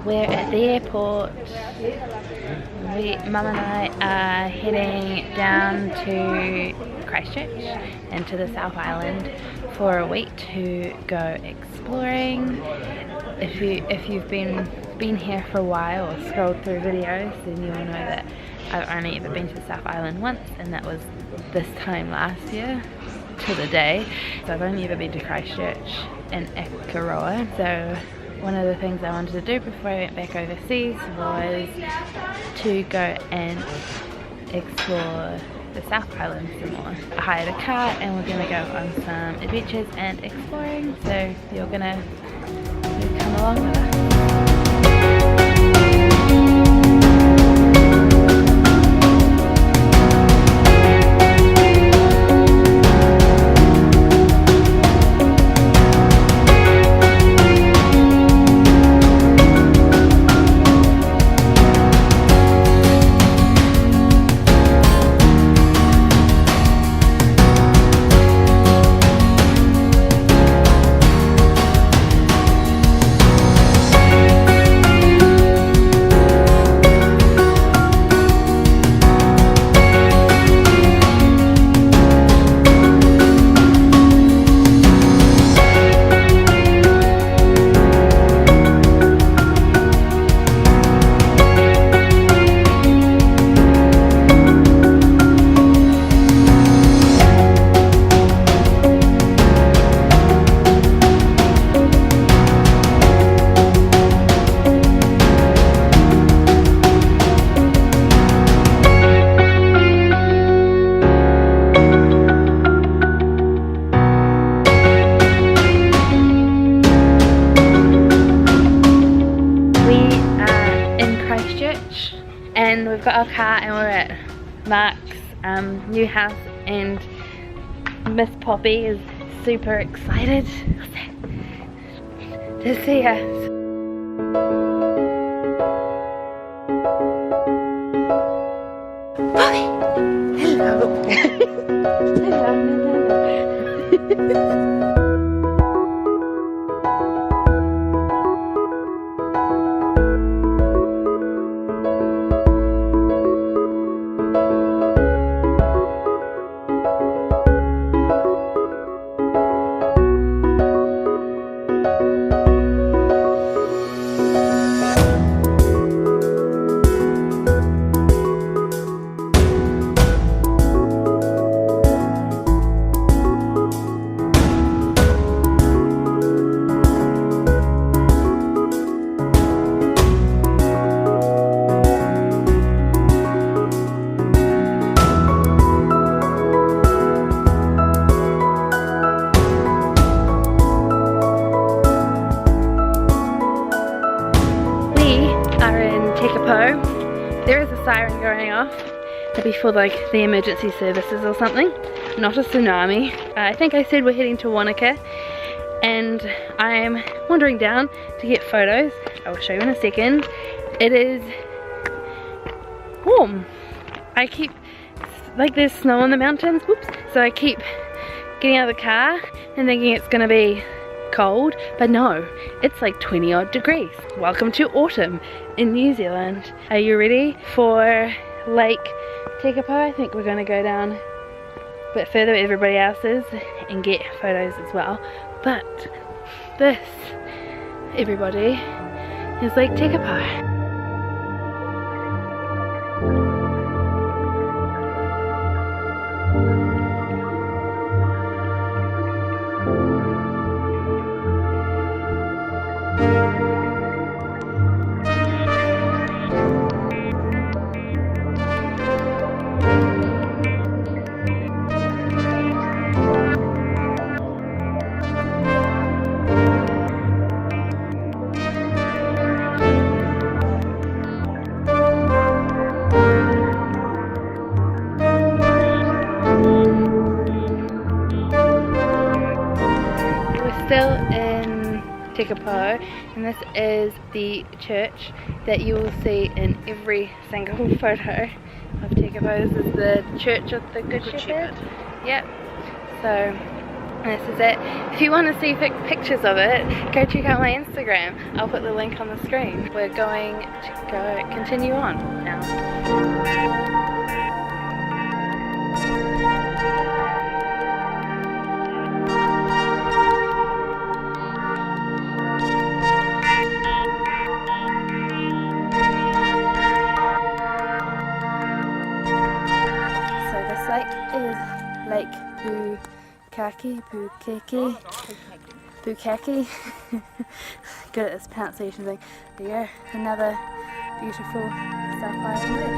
We're at the airport. Mum and I are heading down to Christchurch and to the South Island for a week to go exploring. If you've been here for a while or scrolled through videos, then you'll know that I've only ever been to the South Island once, and that was this time last year to the day. So I've only ever been to Christchurch and Akaroa. So one of the things I wanted to do before I went back overseas was to go and explore the South Island some more. I hired a car and we're going to go on some adventures and exploring, so you're going to come along with us. And we've got our car and we're at Mark's new house, and Miss Poppy is super excited to see us. Poppy! Hello! Hello. There is a siren going off, maybe for like the emergency services or something, not a tsunami. I think I said we're heading to Wanaka, and I'm wandering down to get photos. I will show you in a second. It is warm. I keep, like, there's snow on the mountains, whoops, so I keep getting out of the car and thinking it's gonna be cold, but no, it's like 20 odd degrees. Welcome to autumn in New Zealand. Are you ready for Lake Tekapo? I think we're going to go down a bit further where everybody else is and get photos as well. But this, everybody, is Lake Tekapo. Still in Tekapo, and this is the church that you will see in every single photo of Tekapo. This is the Church of the Good Shepherd. Yep. So this is it. If you want to see pictures of it, go check out my Instagram. I'll put the link on the screen. We're going to continue on now. Lake Bukaki. Good at this pronunciation thing. There you go, another beautiful South Island lake.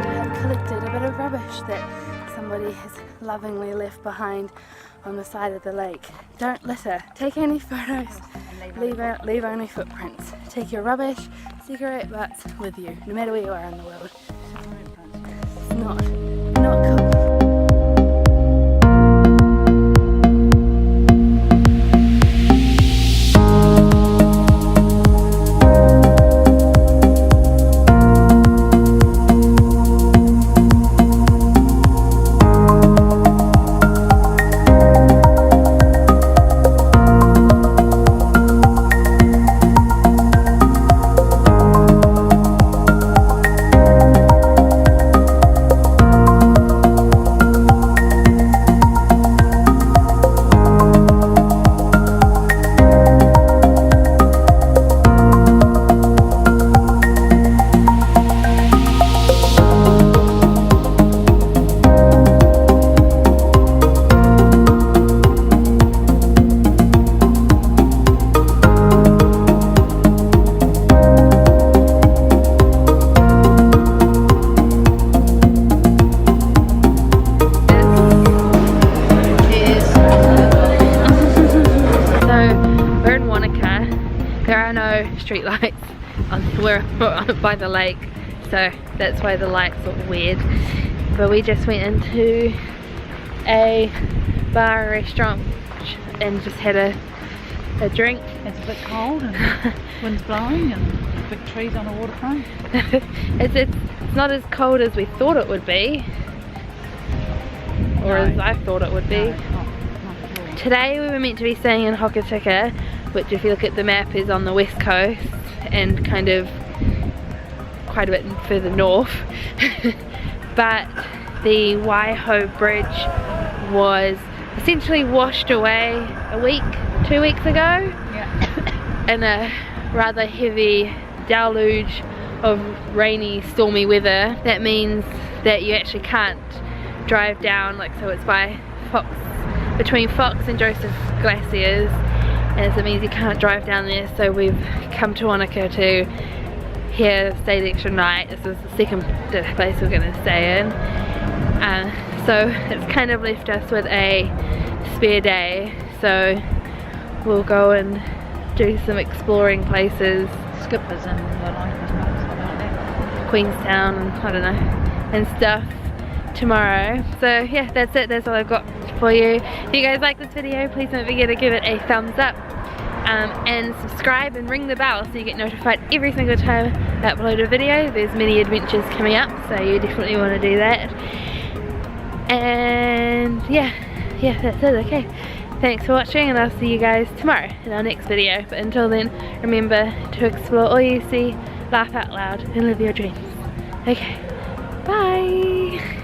I've collected a bit of rubbish that somebody has lovingly left behind on the side of the lake. Don't litter, take any photos, leave only footprints. Take your rubbish, cigarette butts with you, no matter where you are in the world. It's not cool. Street lights we're by the lake, so that's why the lights look weird. But we just went into a bar restaurant and just had a drink. It's a bit cold and wind's blowing and big trees on a waterfront. It's not as cold as we thought it would be, or as I thought it would be. No, not at all. Today we were meant to be staying in Hokitika, which if you look at the map is on the west coast and kind of quite a bit further north. But the Waiho Bridge was essentially washed away a week, 2 weeks ago, Yeah. in a rather heavy deluge of rainy, stormy weather. That means that you actually can't drive down, like, so it's by between Fox and Joseph Glaciers, and so it means you can't drive down there. So we've come to Wanaka to here, stay the extra night. This is the second place we're going to stay in, so it's kind of left us with a spare day, so we'll go and do some exploring places. Skippers and the like, something like that. Queenstown and I don't know, and stuff tomorrow. So yeah, that's it, that's all I've got for you. If you guys like this video, please don't forget to give it a thumbs up, and subscribe and ring the bell so you get notified every single time I upload a video. There's many adventures coming up, so you definitely want to do that. And yeah, that's it. Okay, thanks for watching, and I'll see you guys tomorrow in our next video. But until then, remember to explore all you see, laugh out loud, and live your dreams. Okay, bye.